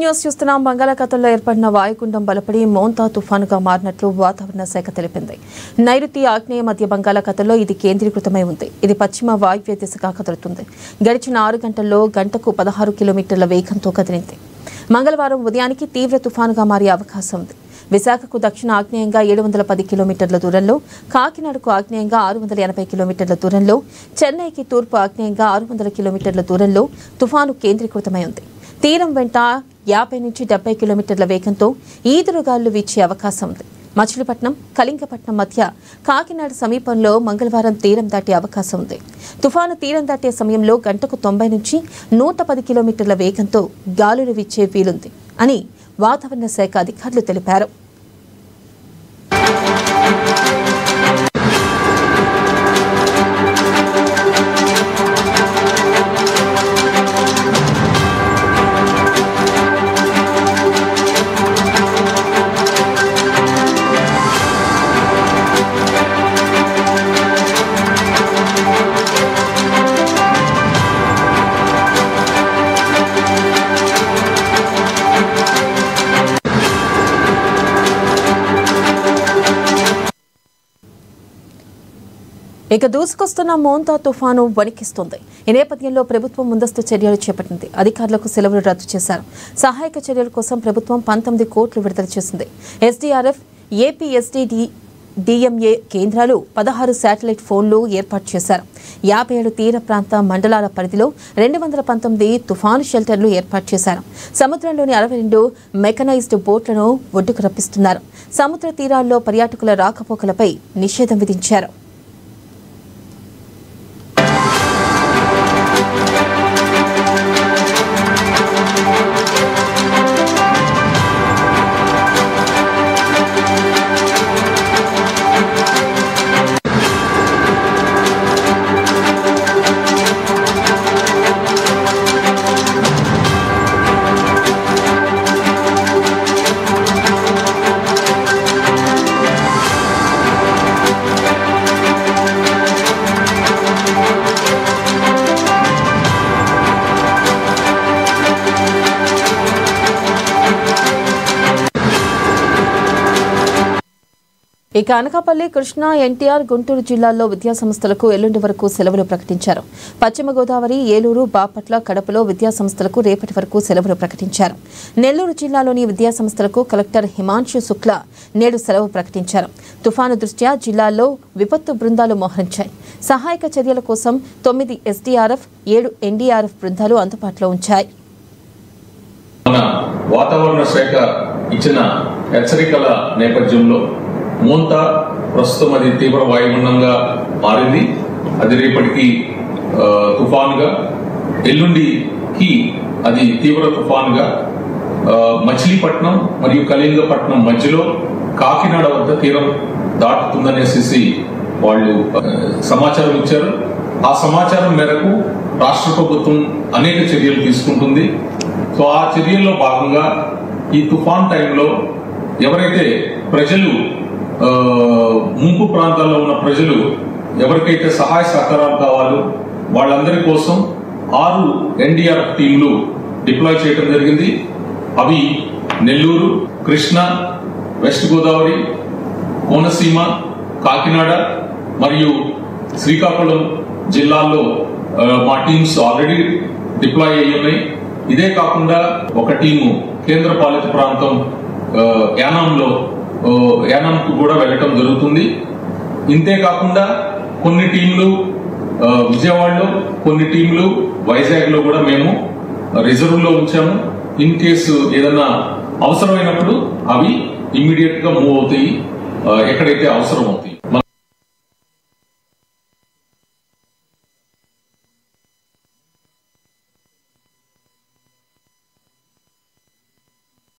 News చూస్తున్నాం. బంగాళాఖాతంలో ఏర్పడిన వాయుగుండం బలపడి మోంతా తుఫానుగా మారినట్లు వాతావరణ శాఖ తెలిపింది. నైరుతి ఆగ్నేయ మధ్య బంగాళాఖాతంలో ఇది కేంద్రీకృతమై ఉంది. ఇది పశ్చిమ వాయువ్య దిశగా కదులుతుంది. గడిచిన 6 గంటల్లో గంటకు 16 కిలోమీటర్ల వేగంతో కదిలింది. మంగళవారం ఉదయానికి తీవ్ర తుఫానుగా మారే అవకాశం ఉంది. విశాఖకు దక్షిణ ఆగ్నేయంగా 710 కిలోమీటర్ల దూరంలో, కాకినాడకు ఆగ్నేయంగా 680 కిలోమీటర్ల దూరంలో, చెన్నైకి తూర్పు ఆగ్నేయంగా 600 కిలోమీటర్ల దూరంలో తుఫాను కేంద్రీకృతమై ఉంది. తీరం వెంట 50 నుంచి 70 కిలోమీటర్ల వేగంతో ఈదురుగాలు వీచే అవకాశం ఉంది. మచిలీపట్నం, కళింగపట్నం మధ్య కాకినాడ సమీపంలో మంగళవారం తీరం దాటే అవకాశం ఉంది. తుఫాను తీరం దాటే సమయంలో గంటకు 90 నుంచి 110 కిలోమీటర్ల వేగంతో గాలులు వీచే వీలుంది అని వాతావరణ శాఖ అధికారులు తెలిపారు. ఇక దూసుకొస్తున్న మోంతా తుఫాను వణికిస్తుంది. ఈ నేపథ్యంలో ప్రభుత్వం ముందస్తు చర్యలు చేపట్టింది. అధికారులకు సెలవులు రద్దు చేశారు. సహాయక చర్యల కోసం ప్రభుత్వం 19 కోట్లు విడుదల చేసింది. ఎస్డీఆర్ఎఫ్, ఏపీఎస్డీ, డిఎంఏ కేంద్రాలు 16 శాటిలైట్ ఫోన్లు ఏర్పాటు చేశారు. 57 తీర ప్రాంత మండలాల పరిధిలో 219 తుఫాను షెల్టర్లు ఏర్పాటు చేశారు. సముద్రంలోని 62 మెకనైజ్డ్ బోట్లను ఒడ్డుకు రప్పిస్తున్నారు. సముద్ర తీరాల్లో పర్యాటకుల రాకపోకలపై నిషేధం విధించారు. ఇక అనకాపల్లి, కృష్ణా, ఎన్టీఆర్, గుంటూరు జిల్లాల్లో విద్యాసంస్థలకు ఎల్లుండి వరకు సెలవులు ప్రకటించారు. పశ్చిమ గోదావరి, ఏలూరు, బాపట్ల, కడపలో విద్యాసంస్థలకు రేపటి వరకు సెలవులు ప్రకటించారు. నెల్లూరు జిల్లాలోని విద్యాసంస్థలకు కలెక్టర్ హిమాంశు శుక్లా నేడు సెలవు ప్రకటించారు. తుఫాను దృష్ట్యా జిల్లాల్లో విపత్తు బృందాలు మోహరించాయి. సహాయక చర్యల కోసం 9 ఎస్డీఆర్ఎఫ్, 7 ఎన్డీఆర్ఎఫ్ బృందాలు అందుబాటులో ఉంచాయి. వాతావరణ శాఖ ఇచ్చిన హెచ్చరికల నేపథ్యంలో మోంతా ప్రస్తుతం అది తీవ్ర వాయుగుండంగా మారింది. అది రేపటికి తుఫానుగా, ఎల్లుండికి అది తీవ్ర తుఫానుగా మచిలీపట్నం మరియు కళింగపట్నం మధ్యలో కాకినాడ వద్ద తీరం దాటుతుందనేసి వాళ్ళు సమాచారం ఇచ్చారు. ఆ సమాచారం మేరకు రాష్ట్ర ప్రభుత్వం అనేక చర్యలు తీసుకుంటుంది. సో ఆ చర్యల్లో భాగంగా ఈ తుఫాన్ టైంలో ఎవరైతే ప్రజలు ముంపు ప్రాంతాల్లో ఉన్న ప్రజలు ఎవరికైతే సహాయ సహకారాలు కావాలో వాళ్ళందరి కోసం 6 ఎన్డీఆర్ఎఫ్ టీంలు డిప్లాయ్ చేయడం జరిగింది. అవి నెల్లూరు, కృష్ణా, వెస్ట్ గోదావరి, కోనసీమ, కాకినాడ మరియు శ్రీకాకుళం జిల్లాల్లో మా టీమ్స్ ఆల్రెడీ డిప్లాయ్ అయ్యి ఉన్నాయి. ఇదే కాకుండా ఒక టీము కేంద్రపాలిత ప్రాంతం యానాంకు కూడా వెళ్ళటం జరుగుతుంది. ఇంతే కాకుండా కొన్ని టీంలు విజయవాడలో, కొన్ని టీంలు వైజాగ్ లో కూడా మేము రిజర్వ్ లో ఉంచాము. ఇన్ కేసు ఏదైనా అవసరమైనప్పుడు అవి ఇమ్మీడియట్ గా మూవ్ అవుతాయి ఎక్కడైతే అవసరం అవుతాయి.